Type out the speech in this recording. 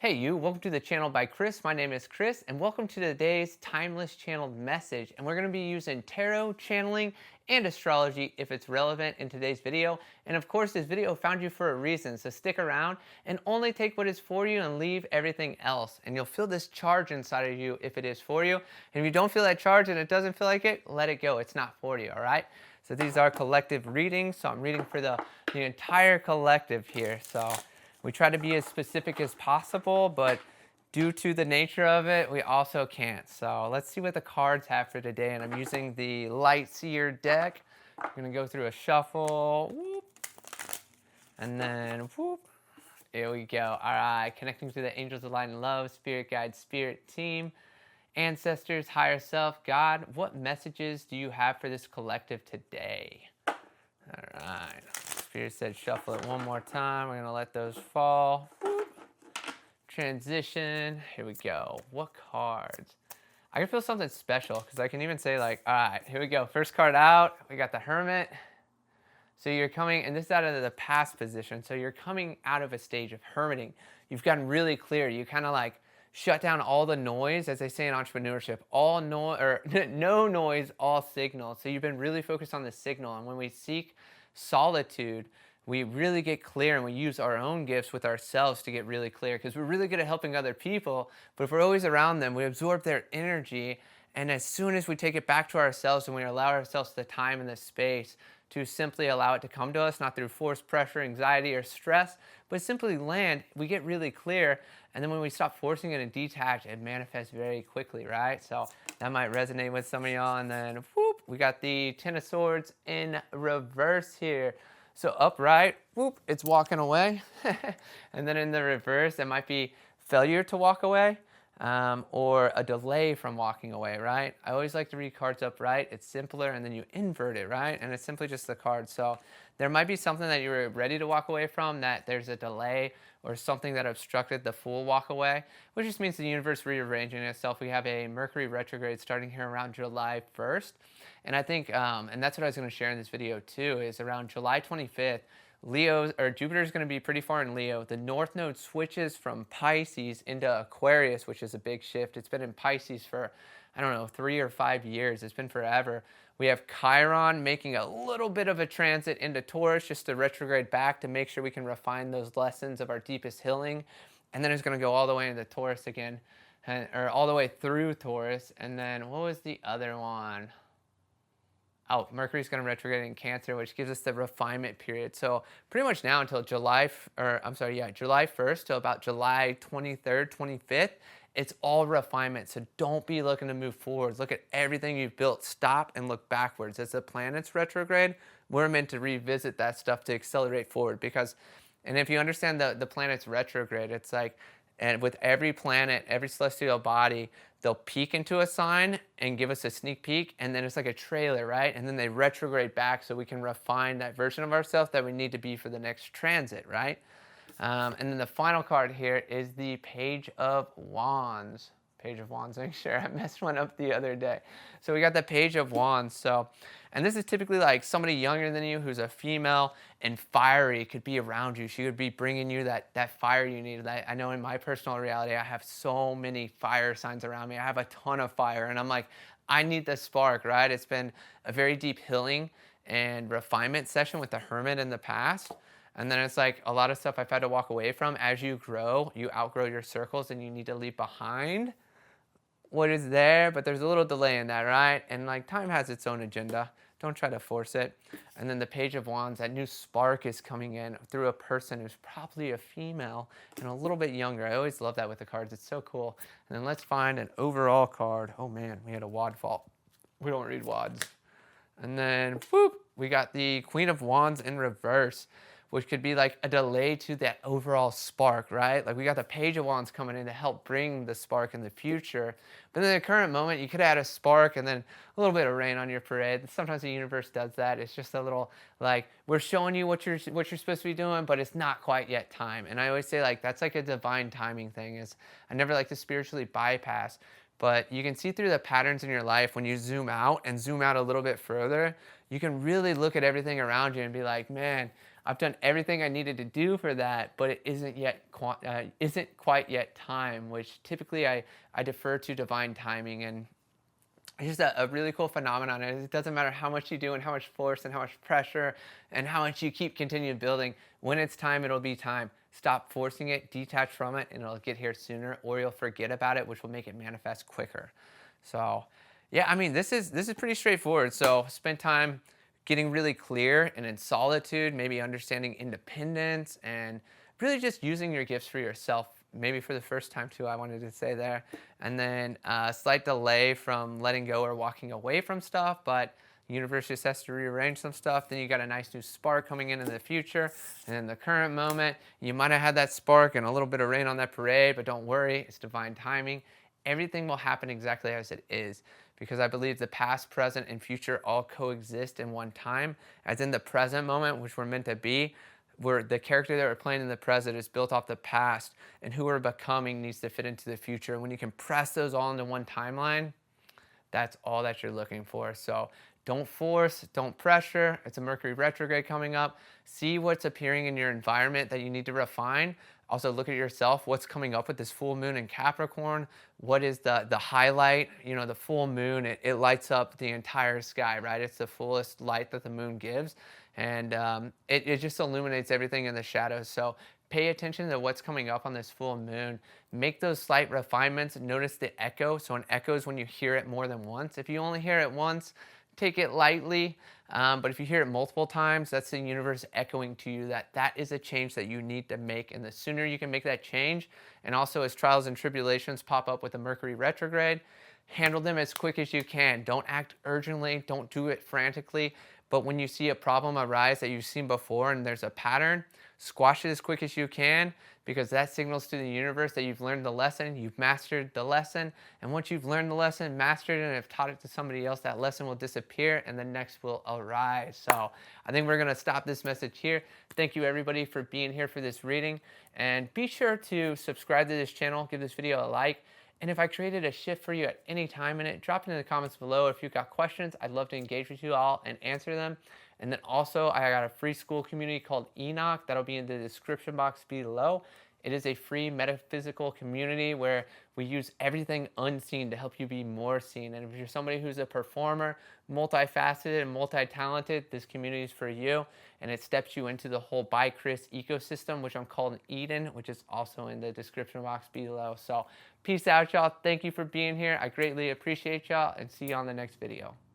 Hey you, welcome to the channel by Chris. My name is Chris and welcome to today's timeless channeled message. And we're going to be using tarot, channeling, and astrology if it's relevant in today's video. And of course, this video found you for a reason, so stick around and only take what is for you and leave everything else. And you'll feel this charge inside of you if it is for you. And if you don't feel that charge and it doesn't feel like it, let it go. It's not for you, all right? So these are collective readings. So I'm reading for the entire collective here. So we try to be as specific as possible, but due to the nature of it, we also can't. So let's see what the cards have for today. And I'm using the Light Seer deck. I'm going to go through a shuffle. Whoop, and then whoop. Here we go. All right. Connecting to the angels of light and love, spirit guide, spirit team, ancestors, higher self, God. What messages do you have for this collective today? All right. Spirit said shuffle it one more time. We're going to let those fall. Whoop. Transition. Here we go. What cards? I can feel something special because I can even say like, all right, here we go. First card out. We got the Hermit. So you're coming, and this is out of the past position. So you're coming out of a stage of hermiting. You've gotten really clear. You kind of like shut down all the noise, as they say in entrepreneurship. All no noise, all signal. So you've been really focused on the signal. And when we seek solitude, we really get clear, and we use our own gifts with ourselves to get really clear, because we're really good at helping other people, but if we're always around them, we absorb their energy, and as soon as we take it back to ourselves and we allow ourselves the time and the space to simply allow it to come to us, not through force, pressure, anxiety, or stress, but simply land, we get really clear, and then when we stop forcing it and detach, it manifests very quickly, right? So that might resonate with some of y'all, and then whoop, we got the Ten of Swords in reverse here. So upright, whoop, it's walking away. And then in the reverse, it might be failure to walk away or a delay from walking away, right? I always like to read cards upright. It's simpler, and then you invert it, right? And it's simply just the card. So there might be something that you were ready to walk away from, that there's a delay or something that obstructed the full walk away, which just means the universe rearranging itself. We have a Mercury retrograde starting here around July 1st. And I think, and that's what I was going to share in this video too, is around July 25th, Jupiter is going to be pretty far in Leo. The North Node switches from Pisces into Aquarius, which is a big shift. It's been in Pisces for, I don't know, 3 or 5 years. It's been forever. We have Chiron making a little bit of a transit into Taurus, just to retrograde back to make sure we can refine those lessons of our deepest healing. And then it's going to go all the way into Taurus again, or all the way through Taurus. And then what was the other one? Oh, Mercury's going to retrograde in Cancer, which gives us the refinement period. So pretty much now until July 1st till about July 23rd, 25th, it's all refinement. So don't be looking to move forward. Look at everything you've built. Stop and look backwards. As the planets retrograde, we're meant to revisit that stuff to accelerate forward. And if you understand the planets retrograde, it's like, and with every planet, every celestial body, they'll peek into a sign and give us a sneak peek, and then it's like a trailer, right? And then they retrograde back so we can refine that version of ourselves that we need to be for the next transit, right? And then the final card here is the Page of Wands. Page of Wands, make sure I messed one up the other day. So we got the Page of Wands. So, and this is typically like somebody younger than you who's a female and fiery could be around you. She would be bringing you that fire you need. I know in my personal reality, I have so many fire signs around me. I have a ton of fire, and I'm like, I need the spark, right? It's been a very deep healing and refinement session with the Hermit in the past. And then it's like a lot of stuff I've had to walk away from. As you grow, you outgrow your circles, and you need to leave behind what is there, but there's a little delay in that, right? And like time has its own agenda. Don't try to force it. And then the Page of Wands, that new spark is coming in through a person who's probably a female and a little bit younger. I always love that with the cards. It's so cool. And then let's find an overall card. Oh man, we had a wad fall. We don't read wads. And then, whoop, we got the Queen of Wands in reverse, which could be like a delay to that overall spark, right? Like we got the Page of Wands coming in to help bring the spark in the future. But in the current moment, you could add a spark and then a little bit of rain on your parade. Sometimes the universe does that. It's just a little like, we're showing you what you're supposed to be doing, but it's not quite yet time. And I always say like, that's like a divine timing thing. Is I never like to spiritually bypass. But you can see through the patterns in your life when you zoom out and zoom out a little bit further, you can really look at everything around you and be like, man, I've done everything I needed to do for that, but it isn't quite yet time, which typically I defer to divine timing. And it's just a really cool phenomenon. And it doesn't matter how much you do and how much force and how much pressure and how much you keep continuing building. When it's time, it'll be time. Stop forcing it, detach from it, and it'll get here sooner, or you'll forget about it, which will make it manifest quicker. So yeah, I mean, this is pretty straightforward. So spend time getting really clear and in solitude, maybe understanding independence and really just using your gifts for yourself, maybe for the first time too, I wanted to say there. And then a slight delay from letting go or walking away from stuff, but the universe just has to rearrange some stuff. Then you got a nice new spark coming in the future. And in the current moment, you might have had that spark and a little bit of rain on that parade, but don't worry, it's divine timing. Everything will happen exactly as it is, because I believe the past, present, and future all coexist in one time. As in the present moment, which we're meant to be, where the character that we're playing in the present is built off the past, and who we're becoming needs to fit into the future. And when you can press those all into one timeline, that's all that you're looking for. So don't force, don't pressure. It's a Mercury retrograde coming up. See what's appearing in your environment that you need to refine. Also look at yourself, what's coming up with this full moon in Capricorn. What is the highlight? You know, the full moon, it lights up the entire sky, right? It's the fullest light that the moon gives. And it just illuminates everything in the shadows. So pay attention to what's coming up on this full moon. Make those slight refinements. Notice the echo. So an echo is when you hear it more than once. If you only hear it once, take it lightly. But if you hear it multiple times, that's the universe echoing to you that that is a change that you need to make. And the sooner you can make that change, and also as trials and tribulations pop up with the Mercury retrograde, handle them as quick as you can. Don't act urgently. Don't do it frantically. But when you see a problem arise that you've seen before and there's a pattern, squash it as quick as you can, because that signals to the universe that you've learned the lesson, you've mastered the lesson. And once you've learned the lesson, mastered it, and have taught it to somebody else, that lesson will disappear and the next will arise. So I think we're going to stop this message here. Thank you everybody for being here for this reading. And be sure to subscribe to this channel, give this video a like. And if I created a shift for you at any time in it, drop it in the comments below. If you've got questions, I'd love to engage with you all and answer them. And then also, I got a free school community called Enoch. That'll be in the description box below. It is a free metaphysical community where we use everything unseen to help you be more seen. And if you're somebody who's a performer, multifaceted and multi-talented, this community is for you. And it steps you into the whole byCHRIS ecosystem, which I'm calling Eden, which is also in the description box below. So peace out, y'all. Thank you for being here. I greatly appreciate y'all, and see you on the next video.